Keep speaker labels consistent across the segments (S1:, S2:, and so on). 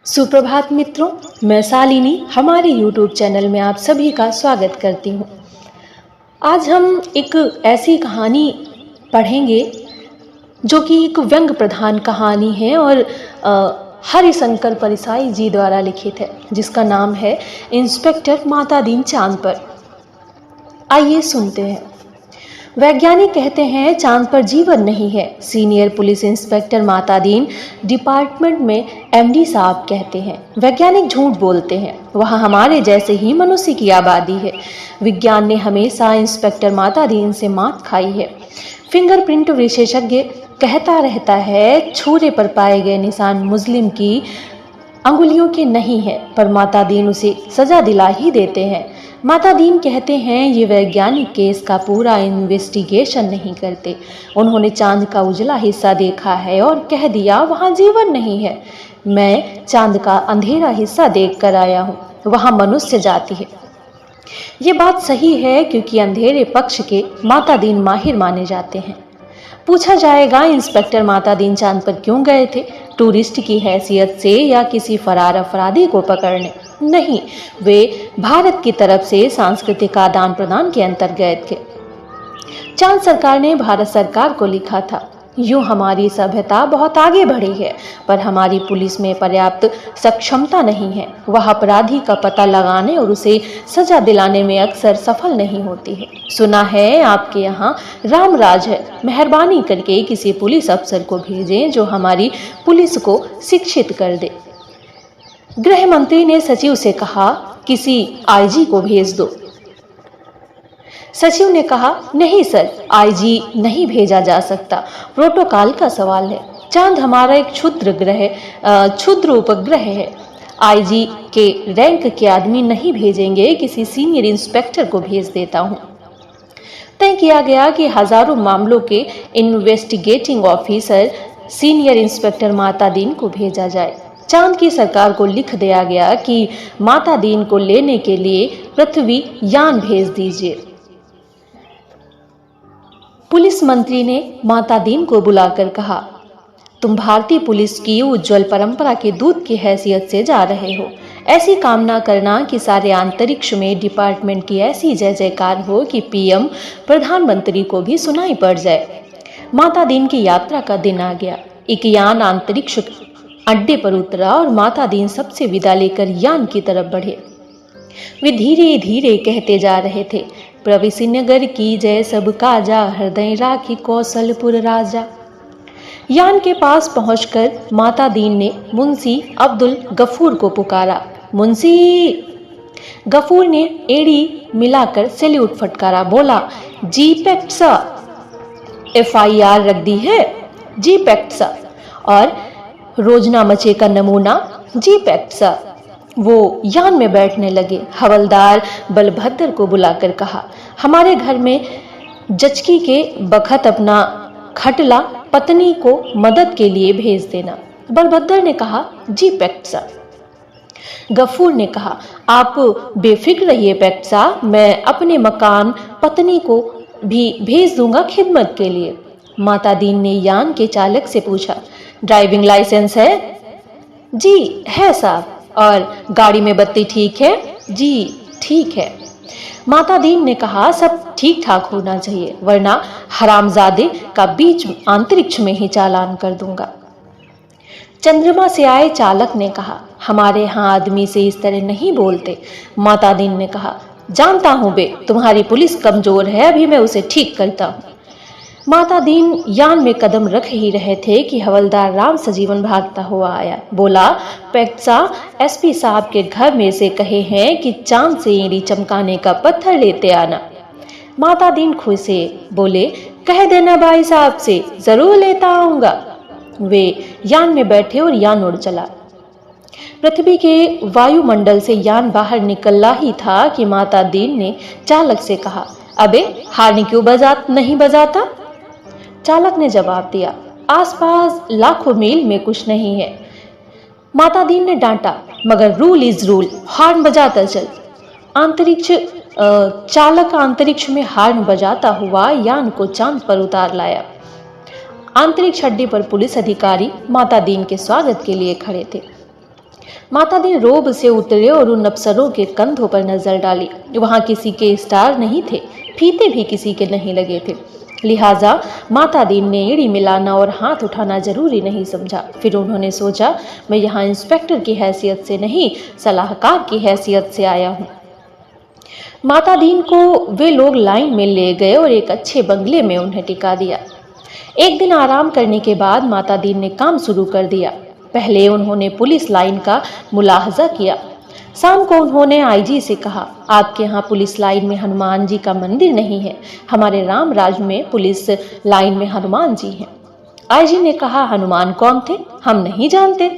S1: सुप्रभात मित्रों, मैं शालिनी हमारे YouTube चैनल में आप सभी का स्वागत करती हूँ। आज हम एक ऐसी कहानी पढ़ेंगे जो कि एक व्यंग प्रधान कहानी है और हरिशंकर परिसाई जी द्वारा लिखित है, जिसका नाम है इंस्पेक्टर मातादीन चांद पर। आइए सुनते हैं। वैज्ञानिक कहते हैं चांद पर जीवन नहीं है। Senior police inspector Matadin department में एमडी साहब कहते हैं। वैज्ञानिक झूठ बोलते हैं, वहाँ हमारे जैसे ही मनुष्य की आबादी है। विज्ञान ने हमेशा इंस्पेक्टर मातादीन से मात खाई है। फिंगरप्रिंट विशेषज्ञ कहता रहता है छुरे पर पाए गए निशान मुस्लिम की अंगुलियों के नहीं है, पर मातादीन उसे सजा दिला ही देते हैं। मातादीन कहते हैं ये वैज्ञानिक केस का पूरा इन्वेस्टिगेशन नहीं करते। उन्होंने चांद का उजला हिस्सा देखा है और कह दिया वहाँ जीवन नहीं है। मैं चांद का अंधेरा हिस्सा देख कर आया हूँ, वहाँ मनुष्य जाति है। ये बात सही है क्योंकि अंधेरे पक्ष के मातादीन माहिर माने जाते हैं। पूछा जाएगा इंस्पेक्टर मातादीन चांद पर क्यों गए थे? टूरिस्ट की हैसियत से या किसी फरार अपराधी को पकड़ने? नहीं, वे भारत की तरफ से सांस्कृतिक आदान प्रदान के अंतर्गत थे। चांद सरकार ने भारत सरकार को लिखा था, यूं हमारी सभ्यता बहुत आगे बढ़ी है, पर हमारी पुलिस में पर्याप्त सक्षमता नहीं है। वह अपराधी का पता लगाने और उसे सजा दिलाने में अक्सर सफल नहीं होती है। सुना है आपके यहाँ रामराज है, मेहरबानी करके किसी पुलिस अफसर को भेजें जो हमारी पुलिस को शिक्षित कर दे। गृह मंत्री ने सचिव से कहा, किसी आईजी को भेज दो। सचिव ने कहा, नहीं सर, आईजी नहीं भेजा जा सकता, प्रोटोकॉल का सवाल है। चांद हमारा एक क्षुद्र उपग्रह है। आईजी के रैंक के आदमी नहीं भेजेंगे, किसी सीनियर इंस्पेक्टर को भेज देता हूँ। तय किया गया कि हजारों मामलों के investigating officer senior inspector Matadin को भेजा जाए। चांद की सरकार को लिख दिया गया कि मातादीन को लेने के लिए पृथ्वी यान भेज दीजिए। पुलिस मंत्री ने मातादीन को बुलाकर कहा, तुम भारतीय पुलिस की उज्जवल परंपरा के दूत की हैसियत से जा रहे हो। ऐसी कामना करना कि सारे अंतरिक्ष में डिपार्टमेंट की ऐसी जय जयकार हो कि पीएम प्रधानमंत्री को भी सुनाई पड़ जाए। मातादीन की यात्रा का दिन आ गया। एक यान अंतरिक्ष अड्डे पर उतरा और मातादीन सबसे विदा लेकर यान की तरफ बढ़े। वे धीरे धीरे कहते जा रहे थे, प्रविसिनगर की जय सब काजा, हृदय राखी कौशलपुर राजा। यान के पास पहुंचकर मातादीन ने मुंशी अब्दुल गफूर को पुकारा। मुंशी! गफूर ने एड़ी मिलाकर सैल्यूट फटकारा, बोला, जी पैक्ट सा। FIR रख दी है? जी पैक्ट सा। और रोजनामचे का नमूना? जी पैक्ट सा। वो यान में बैठने लगे। हवलदार बलभद्र को बुलाकर कहा, हमारे घर में जचकी के बखत अपना खटला पत्नी को मदद के लिए भेज देना। बलभद्र ने कहा, जी पैक्ट सा। गफूर ने कहा, आप बेफिक्र रहिए पैक्ट सा, मैं अपने मकान पत्नी को भी भेज दूंगा खिदमत के लिए। मातादीन ने यान के चालक से पूछा, ड्राइविंग लाइसेंस है? जी है साहब। और गाड़ी में बत्ती ठीक है? जी ठीक है। मातादीन ने कहा, सब ठीक ठाक होना चाहिए, वरना हरामजादे का बीच अंतरिक्ष में ही चालान कर दूंगा। चंद्रमा से आए चालक ने कहा, हमारे यहाँ आदमी से इस तरह नहीं बोलते। मातादीन ने कहा, जानता हूँ बे, तुम्हारी पुलिस कमजोर है, अभी मैं उसे ठीक करता हूँ। मातादीन यान में कदम रख ही रहे थे कि हवलदार राम सजीवन भागता हुआ आया। बोला, पैक्ट सा, SP साहब के घर में से कहे हैं कि चांद से एड़ी चमकाने का पत्थर लेते आना। मातादीन खुश से बोले, कह देना भाई साहब से, जरूर लेता आऊंगा। वे यान में बैठे और यान उड़ चला। पृथ्वी के वायुमंडल से यान बाहर निकला ही था कि मातादीन ने चालक से कहा, अबे हार्न क्यों नहीं बजाता? चालक ने जवाब दिया, आसपास लाखों मील में कुछ नहीं है। मातादीन ने डांटा, मगर रूल इज रूल, हार्न बजाता चल। चालक अंतरिक्ष में हार्न बजाता हुआ यान को चांद पर उतार लाया। अंतरिक्ष अड्डे पर पुलिस अधिकारी मातादीन के स्वागत के लिए खड़े थे। माता दीन रोब से उतरे और उन अफसरों के कंधों पर नजर डाली। वहां किसी के स्टार नहीं थे, फीते भी किसी के नहीं लगे थे। लिहाजा माता दीन ने एड़ी मिलाना और हाथ उठाना जरूरी नहीं समझा। फिर उन्होंने सोचा, मैं यहाँ इंस्पेक्टर की हैसियत से नहीं, सलाहकार की हैसियत से आया हूँ। माता दीन को वे लोग लाइन में ले गए और एक अच्छे बंगले में उन्हें टिका दिया। एक दिन आराम करने के बाद माता दीन ने काम शुरू कर दिया। पहले उन्होंने पुलिस लाइन का मुलाहजा किया। शाम को उन्होंने आईजी से कहा, आपके यहाँ पुलिस लाइन में हनुमान जी का मंदिर नहीं है। हमारे रामराज में पुलिस लाइन में हनुमान जी हैं। आईजी ने कहा, हनुमान कौन थे? हम नहीं जानते।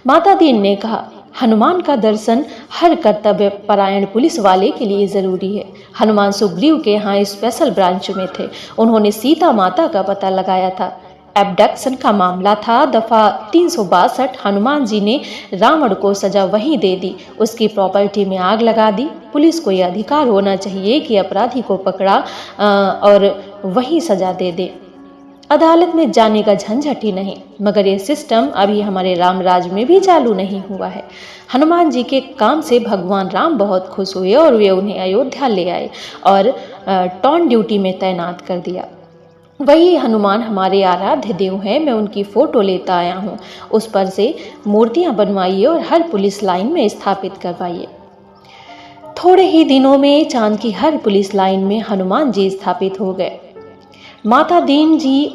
S1: माता दीन ने कहा, हनुमान का दर्शन हर कर्तव्य परायण पुलिस वाले के लिए जरूरी है। हनुमान सुग्रीव के यहाँ स्पेशल ब्रांच में थे। उन्होंने सीता माता का पता लगाया था। एबडक्शन का मामला था। दफा 362। हनुमान जी ने रावण को सजा वहीं दे दी, उसकी प्रॉपर्टी में आग लगा दी। पुलिस को यह अधिकार होना चाहिए कि अपराधी को पकड़ा और वहीं सजा दे दे, अदालत में जाने का झंझट ही नहीं। मगर ये सिस्टम अभी हमारे रामराज में भी चालू नहीं हुआ है। हनुमान जी के काम से भगवान राम बहुत खुश हुए और वे उन्हें अयोध्या ले आए और टॉन ड्यूटी में तैनात कर दिया। वही हनुमान हमारे आराध्य देव हैं। मैं उनकी फोटो लेता आया हूँ। उस पर से मूर्तियाँ बनवाइए और हर पुलिस लाइन में स्थापित करवाइए। थोड़े ही दिनों में चांद की हर पुलिस लाइन में हनुमान जी स्थापित हो गए। माता दीन जी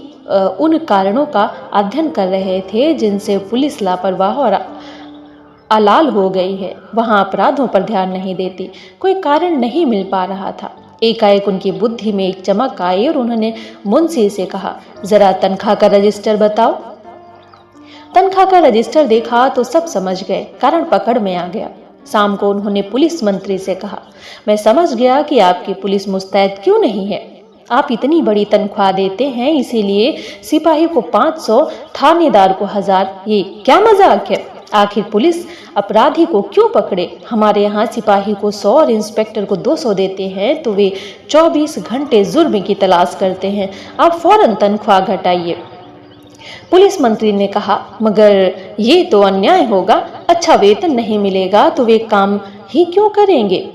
S1: उन कारणों का अध्ययन कर रहे थे जिनसे पुलिस लापरवाह और अलाल हो गई है। वहां अपराधों पर ध्यान नहीं देती, कोई कारण नहीं मिल पा रहा था। एकाएक उनकी बुद्धि में एक चमक आई और उन्होंने मुंशी से कहा, जरा तनख्वाह का रजिस्टर बताओ। तनख्वाह का रजिस्टर देखा तो सब समझ गए, कारण पकड़ में आ गया। शाम को उन्होंने पुलिस मंत्री से कहा, मैं समझ गया कि आपकी पुलिस मुस्तैद क्यों नहीं है। आप इतनी बड़ी तनख्वाह देते हैं, इसीलिए सिपाही को 500, थानेदार को 1000। ये क्या मजाक है? आखिर पुलिस अपराधी को क्यों पकड़े? हमारे यहाँ सिपाही को 100 और इंस्पेक्टर को 200 देते हैं, तो वे 24 घंटे जुर्म की तलाश करते हैं। आप फौरन तनख्वाह घटाइए। पुलिस मंत्री ने कहा, मगर ये तो अन्याय होगा। अच्छा वेतन नहीं मिलेगा तो वे काम ही क्यों करेंगे?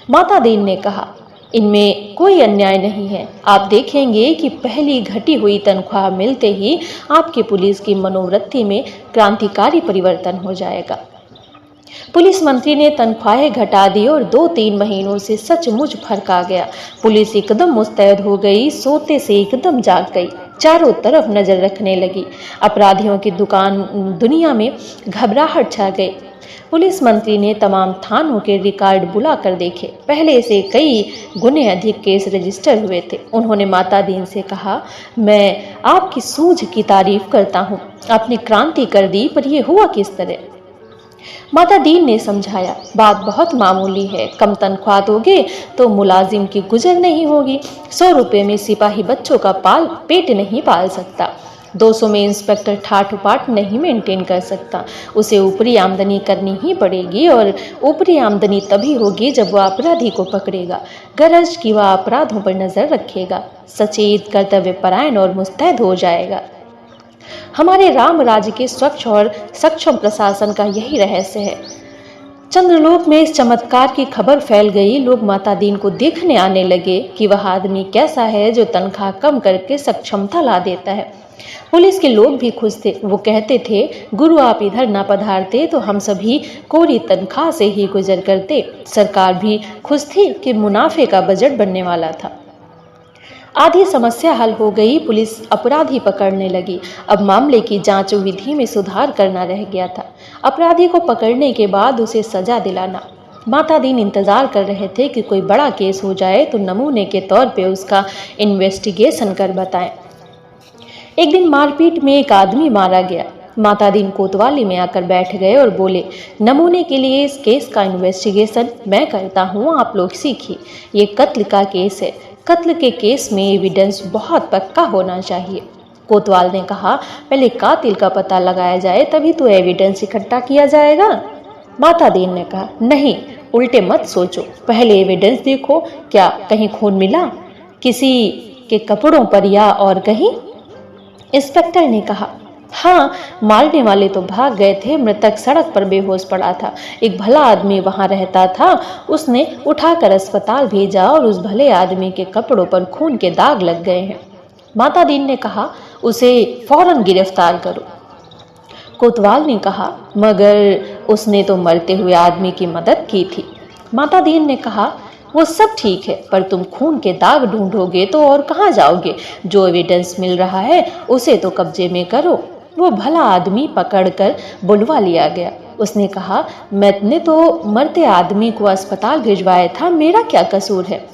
S1: माता दीन ने कहा, इनमें कोई अन्याय नहीं है। आप देखेंगे कि पहली घटी हुई तनख्वाह मिलते ही आपकी पुलिस की मनोवृत्ति में क्रांतिकारी परिवर्तन हो जाएगा। पुलिस मंत्री ने तनख्वाहें घटा दी और 2-3 महीनों से सचमुच फर्क आ गया। पुलिस एकदम मुस्तैद हो गई, सोते से एकदम जाग गई, चारों तरफ नजर रखने लगी। अपराधियों की दुनिया में घबराहट छा गई। पुलिस मंत्री ने तमाम थानों के रिकॉर्ड बुला कर देखे। पहले से कई गुने अधिक केस रजिस्टर हुए थे। उन्होंने माता दीन से कहा, मैं आपकी सूझ की तारीफ करता हूँ। आपने क्रांति कर दी, पर यह हुआ किस तरह? माता दीन ने समझाया, बात बहुत मामूली है। कम तनख्वाह दोगे तो मुलाजिम की गुजर नहीं होगी। 100 रुपये में सिपाही बच्चों का पेट नहीं पाल सकता। 200 में इंस्पेक्टर ठाठ पाठ नहीं मेंटेन कर सकता। उसे ऊपरी आमदनी करनी ही पड़ेगी, और ऊपरी आमदनी तभी होगी जब वह अपराधी को पकड़ेगा, गरज कि वह अपराधों पर नजर रखेगा, सचेत, कर्तव्यपरायण और मुस्तैद हो जाएगा। हमारे राम राज्य के स्वच्छ और सक्षम प्रशासन का यही रहस्य है। चंद्रलोक में इस चमत्कार की खबर फैल गई। लोग माता दीन को देखने आने लगे कि वह आदमी कैसा है जो तनख्वाह कम करके सक्षमता ला देता है। पुलिस के लोग भी खुश थे। वो कहते थे, गुरु आप इधर ना पधारते तो हम सभी कोरी तनख्वाह से ही गुजर करते। सरकार भी खुश थी कि मुनाफे का बजट बनने वाला था। आधी समस्या हल हो गई। पुलिस अपराधी पकड़ने लगी। अब मामले की जांच विधि में सुधार करना रह गया था। अपराधी को पकड़ने के बाद उसे सजा दिलाना। माता दीन इंतजार कर रहे थे कि कोई बड़ा केस हो जाए तो नमूने के तौर पे उसका इन्वेस्टिगेशन कर बताएं। एक दिन मारपीट में एक आदमी मारा गया। माता दीन कोतवाली में आकर बैठ गए और बोले, नमूने के लिए इस केस का इन्वेस्टिगेशन मैं करता हूँ, आप लोग सीखिए। ये कत्ल का केस है। कत्ल के केस में एविडेंस बहुत पक्का होना चाहिए। कोतवाल ने कहा, पहले कातिल का पता लगाया जाए, तभी तो एविडेंस इकट्ठा किया जाएगा। माता दीन ने कहा, नहीं, उल्टे मत सोचो, पहले एविडेंस देखो। क्या कहीं खून मिला? किसी के कपड़ों पर या और कहीं? इंस्पेक्टर ने कहा, हाँ, मारने वाले तो भाग गए थे। मृतक सड़क पर बेहोश पड़ा था। एक भला आदमी वहां रहता था। उसने उठाकर अस्पताल भेजा और उस भले आदमी के कपड़ों पर खून के दाग लग गए हैं। माता दीन ने कहा, उसे फौरन गिरफ्तार करो। कोतवाल ने कहा, मगर उसने तो मरते हुए आदमी की मदद की थी। माता दीन ने कहा, वो सब ठीक है, पर तुम खून के दाग ढूंढोगे तो और कहाँ जाओगे? जो एविडेंस मिल रहा है उसे तो कब्जे में करो। वो भला आदमी पकड़कर बुलवा लिया गया। उसने कहा, मैंने तो मरते आदमी को अस्पताल भिजवाया था, मेरा क्या कसूर है?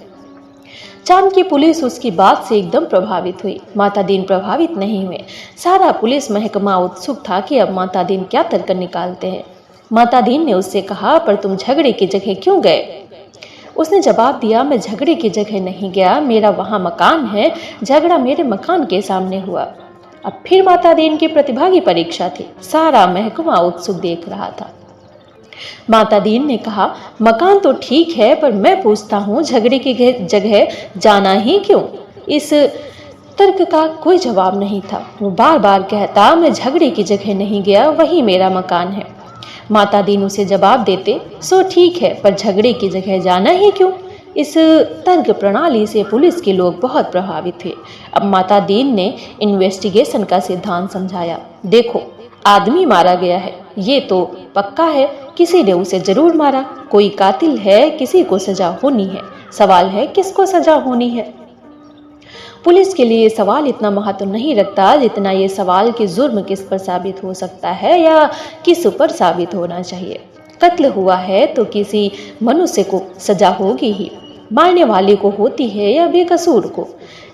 S1: चांद की पुलिस उसकी बात से एकदम प्रभावित हुई। माता दीन प्रभावित नहीं हुए। सारा पुलिस महकमा उत्सुक था कि अब माता दीन क्या तर्क निकालते हैं। माता दीन ने उससे कहा, पर तुम झगड़े की जगह क्यों गए? उसने जवाब दिया, मैं झगड़े की जगह नहीं गया, मेरा वहां मकान है, झगड़ा मेरे मकान के सामने हुआ। अब फिर माता दीन की प्रतिभा की परीक्षा थी। सारा महकमा उत्सुक देख रहा था। माता दीन ने कहा, मकान तो ठीक है, पर मैं पूछता हूँ झगड़े की जगह जाना ही क्यों? इस तर्क का कोई जवाब नहीं था। वो बार बार कहता, मैं झगड़े की जगह नहीं गया, वही मेरा मकान है। माता दीन उसे जवाब देते, सो ठीक है, पर झगड़े की जगह जाना ही क्यों? इस तर्क प्रणाली से पुलिस के लोग बहुत प्रभावित थे। अब माता दीन ने इन्वेस्टिगेशन का सिद्धांत समझाया। देखो, आदमी मारा गया है, ये तो पक्का है, किसी ने उसे जरूर मारा। कोई कातिल है, किसी को सजा होनी है। सवाल है, किसको सजा होनी है? पुलिस के लिए ये सवाल इतना महत्व नहीं रखता जितना ये सवाल कि जुर्म किस पर साबित हो सकता है या किस पर साबित होना चाहिए। कत्ल हुआ है तो किसी मनुष्य को सजा होगी ही, मारने वाले को होती है या बेकसूर को।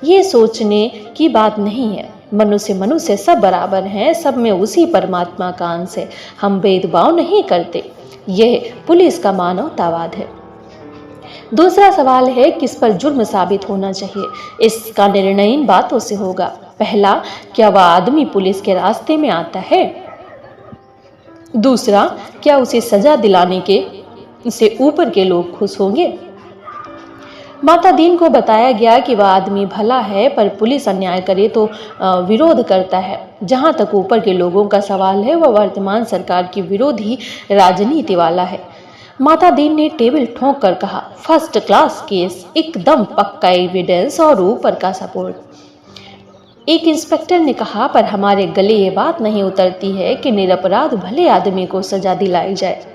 S1: ये सोचने की बात नहीं है। मनुष्य मनुष्य सब बराबर हैं, सब में उसी परमात्मा का अंश है। हम भेदभाव नहीं करते। यह पुलिस का मानवतावाद है। दूसरा सवाल है, किस पर जुर्म साबित होना चाहिए? इसका निर्णय इन बातों से होगा। पहला, क्या वह आदमी पुलिस के रास्ते में आता है? दूसरा, क्या उसे सजा दिलाने के से ऊपर के लोग खुश होंगे? माता दीन को बताया गया कि वह आदमी भला है, पर पुलिस अन्याय करे तो विरोध करता है। जहां तक ऊपर के लोगों का सवाल है, वह वर्तमान सरकार की विरोधी राजनीति वाला है। माता दीन ने टेबल ठोंक कर कहा, फर्स्ट क्लास केस, एकदम पक्का एविडेंस और ऊपर का सपोर्ट। एक इंस्पेक्टर ने कहा, पर हमारे गले ये बात नहीं उतरती है कि निरपराध भले आदमी को सजा दिलाई जाए।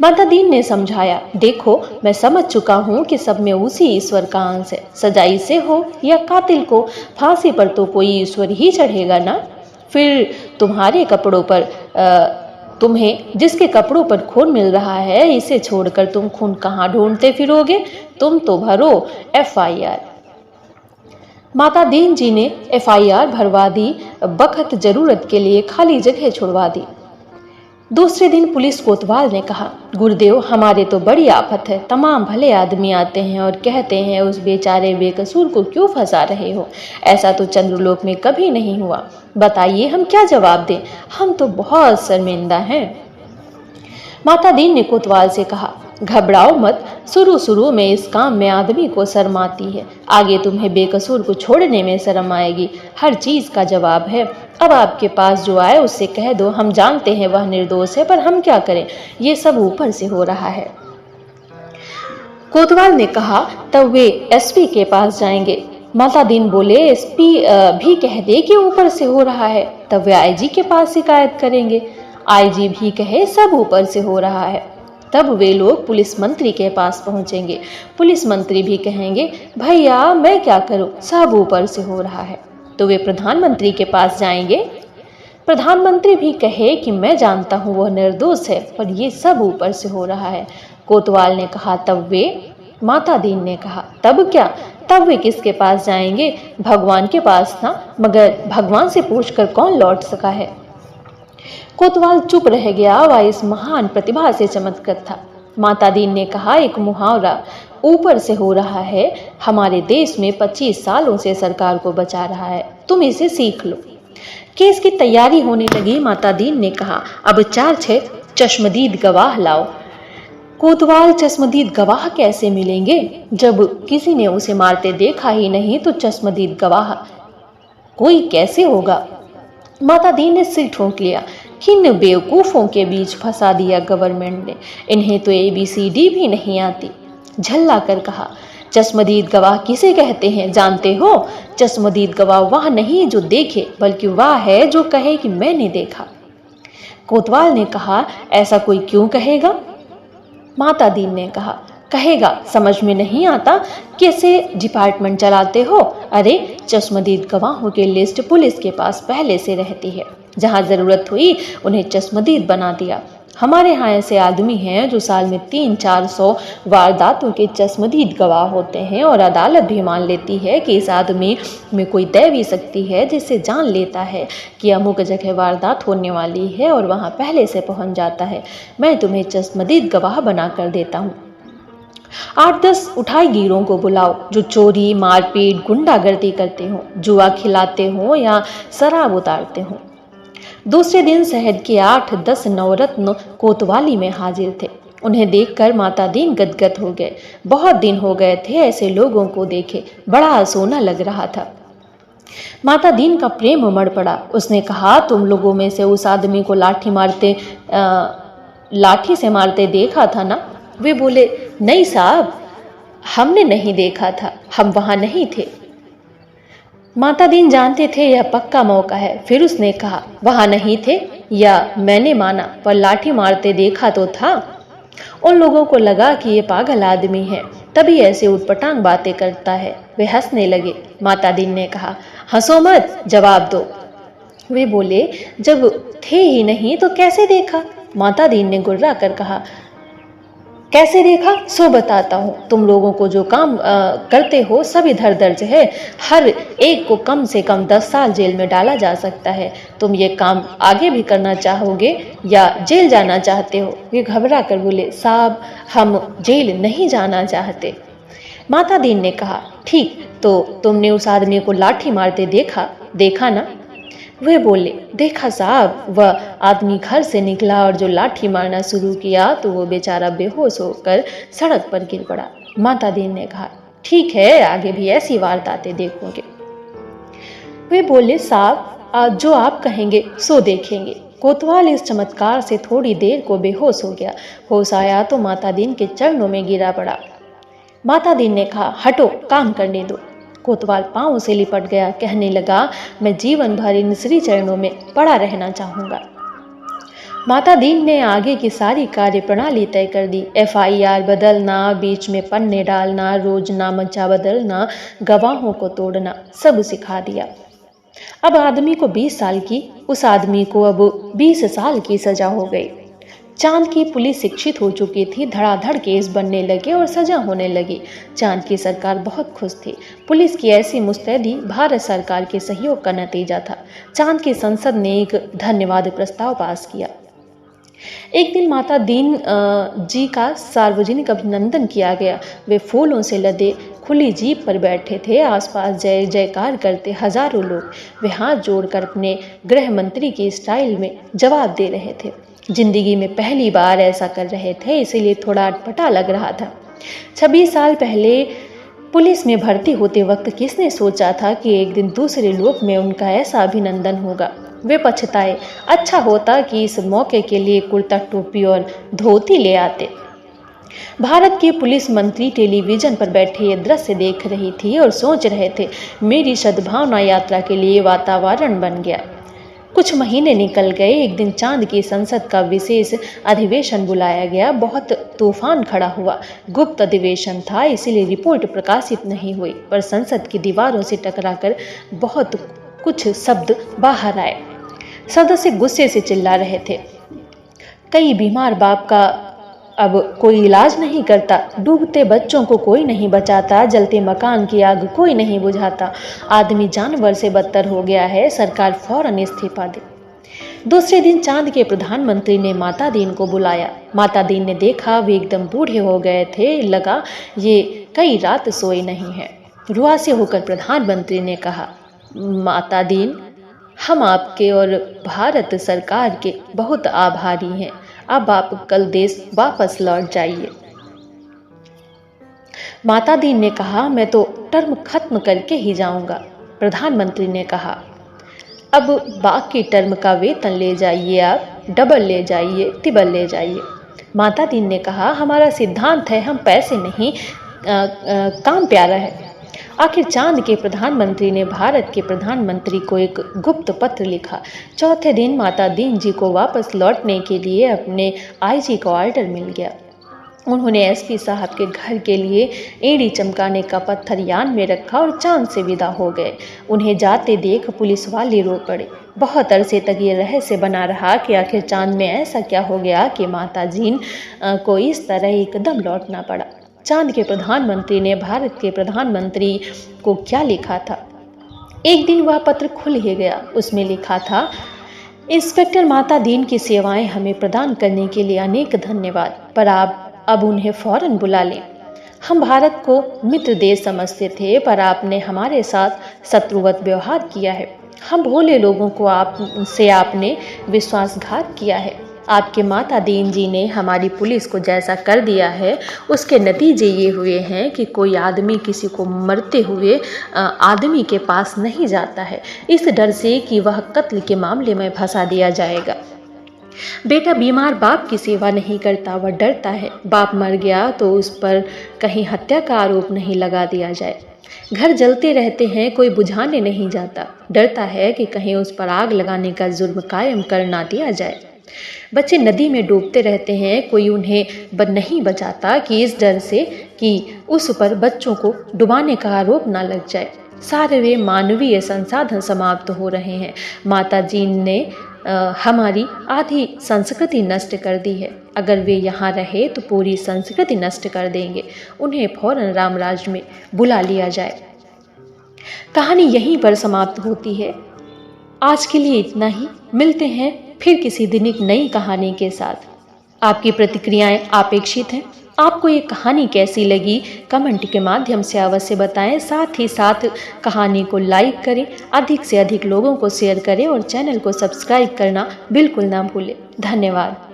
S1: माता दीन ने समझाया, देखो, मैं समझ चुका हूँ कि सब में उसी ईश्वर का अंश है। सजाई से हो या कातिल को, फांसी पर तो कोई ईश्वर ही चढ़ेगा ना। फिर तुम्हारे कपड़ों पर तुम्हें जिसके कपड़ों पर खून मिल रहा है, इसे छोड़कर तुम खून कहाँ ढूंढते फिरोगे? तुम तो भरो FIR। माता दीन जी ने FIR भरवा दी, बखत जरूरत के लिए खाली जगह छुड़वा दी। दूसरे दिन पुलिस कोतवाल ने कहा, गुरुदेव, हमारे तो बड़ी आफत है। तमाम भले आदमी आते हैं और कहते हैं उस बेचारे बेकसूर को क्यों फंसा रहे हो? ऐसा तो चंद्रलोक में कभी नहीं हुआ। बताइए, हम क्या जवाब दें? हम तो बहुत शर्मिंदा हैं। माता दीन ने कोतवाल से कहा, घबराओ मत, शुरू में इस काम में आदमी को शर्म आती है, आगे तुम्हें बेकसूर को छोड़ने में शर्म आएगी। हर चीज का जवाब है। अब आपके पास जो आए उससे कह दो, हम जानते हैं वह निर्दोष है, पर हम क्या करें, ये सब ऊपर से हो रहा है। कोतवाल ने कहा, तब वे SP के पास जाएंगे। माता दीन बोले, SP भी कह दे कि ऊपर से हो रहा है, तब वे IG के पास शिकायत करेंगे। IG भी कहे सब ऊपर से हो रहा है, तब वे लोग पुलिस मंत्री के पास पहुंचेंगे। पुलिस मंत्री भी कहेंगे, भैया मैं क्या करूं, सब ऊपर से हो रहा है, तो वे प्रधानमंत्री के पास जाएंगे। प्रधानमंत्री भी कहे कि मैं जानता हूं वह निर्दोष है, पर ये सब ऊपर से हो रहा है। कोतवाल ने कहा, तब वे? माता दीन ने कहा, तब क्या? तब वे किसके पास जाएंगे? भगवान के पास ना, मगर भगवान से पूछकर कौन लौट सका है? कोतवाल चुप रह गया। वह इस महान प्रतिभा से चमत्कृत था। माता दीन ने कहा, एक मुहावरा ऊपर से हो रहा है हमारे देश में 25 सालों से सरकार को बचा रहा है, तुम इसे सीख लो। केस की तैयारी होने लगी। माता दीन ने कहा, अब 4-6 चश्मदीद गवाह लाओ। कोतवाल, चश्मदीद गवाह कैसे मिलेंगे? जब किसी ने उसे मारते देखा ही नहीं तो चश्मदीद गवाह कोई कैसे होगा? माता दी ने सिर ठोक लिया। किन बेवकूफ़ों के बीच फंसा दिया गवर्नमेंट ने, इन्हें तो ABCD भी नहीं आती। झल्ला कर कहा, चश्मदीद गवाह किसे कहते हैं जानते हो? चश्मदीद गवाह वह नहीं जो देखे, बल्कि वह है जो कहे कि मैंने देखा। कोतवाल ने कहा, ऐसा कोई क्यों कहेगा? माता दीन ने कहा, कहेगा, समझ में नहीं आता कैसे डिपार्टमेंट चलाते हो? अरे चश्मदीद गवाहों की लिस्ट पुलिस के पास पहले से रहती है, जहां जरूरत हुई उन्हें चश्मदीद बना दिया। हमारे यहाँ ऐसे आदमी हैं जो साल में 300-400 वारदातों के चश्मदीद गवाह होते हैं, और अदालत भी मान लेती है कि इस आदमी में कोई दैवी शक्ति है, जिससे जान लेता है कि अमुक जगह वारदात होने वाली है और वहाँ पहले से पहुँच जाता है। मैं तुम्हें चश्मदीद गवाह बना कर देता हूँ। 8-10 उठाईगीरों को बुलाओ जो चोरी, मारपीट, गुंडागर्दी करते हों, जुआ खिलाते हों या शराब उतारते हों। दूसरे दिन शहर के 8-10 नवरत्न कोतवाली में हाजिर थे। उन्हें देखकर माता दीन गदगद हो गए। बहुत दिन हो गए थे ऐसे लोगों को देखे, बड़ा सोना लग रहा था। माता दीन का प्रेम उमड़ पड़ा। उसने कहा, तुम लोगों में से उस आदमी को लाठी से मारते देखा था ना? वे बोले, नहीं साहब, हमने नहीं देखा था, हम वहां नहीं थे। माता दीन जानते थे यह पक्का मौका है। फिर उसने कहा, वहां नहीं थे या मैंने माना, पर लाठी मारते देखा तो था। उन लोगों को लगा कि ये पागल आदमी है, तभी ऐसे उटपटांग बातें करता है। वे हंसने लगे। माता दीन ने कहा, हंसो मत, जवाब दो। वे बोले, जब थे ही नहीं तो कैसे देखा? माता दीन ने गुर्रा कर कहा, कैसे देखा सो बताता हूँ। तुम लोगों को जो काम करते हो सब इधर दर्ज है। हर एक को कम से कम 10 साल जेल में डाला जा सकता है। तुम ये काम आगे भी करना चाहोगे या जेल जाना चाहते हो? वे घबरा कर बोले, साहब हम जेल नहीं जाना चाहते। माता दीन ने कहा, ठीक, तो तुमने उस आदमी को लाठी मारते देखा ना? वे बोले, देखा साहब, वह आदमी घर से निकला और जो लाठी मारना शुरू किया तो वो बेचारा बेहोश होकर सड़क पर गिर पड़ा। माता दीन ने कहा, ठीक है, आगे भी ऐसी वारदातें देखोगे। वे बोले, साहब आज जो आप कहेंगे सो देखेंगे। कोतवाल इस चमत्कार से थोड़ी देर को बेहोश हो गया। होश आया तो माता दीन के चरणों में गिरा पड़ा। माता दीन ने कहा, हटो, काम करने दो। कोतवाल पांव से लिपट गया, कहने लगा, मैं जीवन भर इन श्री चरणों में पड़ा रहना चाहूंगा। माता दीन ने आगे की सारी कार्य प्रणाली तय कर दी। FIR बदलना, बीच में पन्ने डालना, रोज नामचा बदलना, गवाहों को तोड़ना, सब सिखा दिया। अब आदमी को 20 साल की, उस आदमी को अब 20 साल की सजा हो गई। चांद की पुलिस शिक्षित हो चुकी थी, धड़ाधड़ केस बनने लगे और सजा होने लगी। चांद की सरकार बहुत खुश थी। पुलिस की ऐसी मुस्तैदी भारत सरकार के सहयोग का नतीजा था। चांद की संसद ने एक धन्यवाद प्रस्ताव पास किया। एक दिन माता दीन जी का सार्वजनिक अभिनंदन किया गया। वे फूलों से लदे खुली जीप पर बैठे थे। आसपास जय जयकार करते हजारों लोग। वे हाथ जोड़कर अपने गृह मंत्री की स्टाइल में जवाब दे रहे थे। जिंदगी में पहली बार ऐसा कर रहे थे, इसीलिए थोड़ा अटपटा लग रहा था। 26 साल पहले पुलिस में भर्ती होते वक्त किसने सोचा था कि एक दिन दूसरे लोक में उनका ऐसा अभिनंदन होगा। वे पछताए, अच्छा होता कि इस मौके के लिए कुर्ता टोपी और धोती ले आते। भारत के पुलिस मंत्री टेलीविजन पर बैठे ये दृश्य देख रही थी और सोच रहे थे, मेरी सद्भावना यात्रा के लिए वातावरण बन गया। कुछ महीने निकल गए। एक दिन चांद की संसद का विशेष अधिवेशन बुलाया गया। बहुत तूफान खड़ा हुआ। गुप्त अधिवेशन था, इसीलिए रिपोर्ट प्रकाशित नहीं हुई, पर संसद की दीवारों से टकराकर बहुत कुछ शब्द बाहर आए। सदस्य गुस्से से चिल्ला रहे थे, कई बीमार बाप का अब कोई इलाज नहीं करता, डूबते बच्चों को कोई नहीं बचाता, जलते मकान की आग कोई नहीं बुझाता, आदमी जानवर से बदतर हो गया है, सरकार फौरन इस्तीफा दे। दूसरे दिन चांद के प्रधानमंत्री ने माता दीन को बुलाया। माता दीन ने देखा वे एकदम बूढ़े हो गए थे। लगा ये कई रात सोए नहीं हैं। रुआसे होकर प्रधानमंत्री ने कहा, माता दीन, हम आपके और भारत सरकार के बहुत आभारी हैं। अब आप कल देश वापस लौट जाइए। माता दीन ने कहा, मैं तो टर्म खत्म करके ही जाऊंगा। प्रधानमंत्री ने कहा, अब बाकी टर्म का वेतन ले जाइए, आप डबल ले जाइए, तिबल ले जाइए। माता दीन ने कहा, हमारा सिद्धांत है, हम पैसे नहीं, काम प्यारा है। आखिर चांद के प्रधानमंत्री ने भारत के प्रधानमंत्री को एक गुप्त पत्र लिखा। चौथे दिन माता दीन जी को वापस लौटने के लिए अपने आईजी को ऑर्डर मिल गया। उन्होंने एसपी साहब के घर के लिए एड़ी चमकाने का पत्थर यान में रखा और चांद से विदा हो गए। उन्हें जाते देख पुलिस वाले रो पड़े। बहुत अरसे तक ये रहस्य बना रहा कि आखिर चांद में ऐसा क्या हो गया कि माता जीन को इस तरह एकदम लौटना पड़ा। चांद के प्रधानमंत्री ने भारत के प्रधानमंत्री को क्या लिखा था? एक दिन वह पत्र खुल ही गया। उसमें लिखा था, इंस्पेक्टर माता दीन की सेवाएं हमें प्रदान करने के लिए अनेक धन्यवाद, पर आप अब उन्हें फौरन बुला लें। हम भारत को मित्र देश समझते थे, पर आपने हमारे साथ शत्रुवत व्यवहार किया है। हम भोले लोगों को आपने विश्वासघात किया है। आपके माता दीन जी ने हमारी पुलिस को जैसा कर दिया है, उसके नतीजे ये हुए हैं कि कोई आदमी किसी को मरते हुए आदमी के पास नहीं जाता है, इस डर से कि वह कत्ल के मामले में फंसा दिया जाएगा। बेटा बीमार बाप की सेवा नहीं करता, वह डरता है बाप मर गया तो उस पर कहीं हत्या का आरोप नहीं लगा दिया जाए। घर जलते रहते हैं, कोई बुझाने नहीं जाता, डरता है कि कहीं उस पर आग लगाने का जुर्म कायम कर ना दिया जाए। बच्चे नदी में डूबते रहते हैं, कोई उन्हें नहीं बचाता कि इस डर से कि उस पर बच्चों को डुबाने का आरोप ना लग जाए। सारे वे मानवीय संसाधन समाप्त हो रहे हैं। माता जी ने हमारी आधी संस्कृति नष्ट कर दी है। अगर वे यहाँ रहे तो पूरी संस्कृति नष्ट कर देंगे। उन्हें फौरन रामराज में बुला लिया जाए। कहानी यहीं पर समाप्त होती है। आज के लिए इतना ही। मिलते हैं फिर किसी दिन एक नई कहानी के साथ। आपकी प्रतिक्रियाएं अपेक्षित हैं। आपको ये कहानी कैसी लगी कमेंट के माध्यम से अवश्य बताएं। साथ ही साथ कहानी को लाइक करें, अधिक से अधिक लोगों को शेयर करें और चैनल को सब्सक्राइब करना बिल्कुल ना भूलें। धन्यवाद।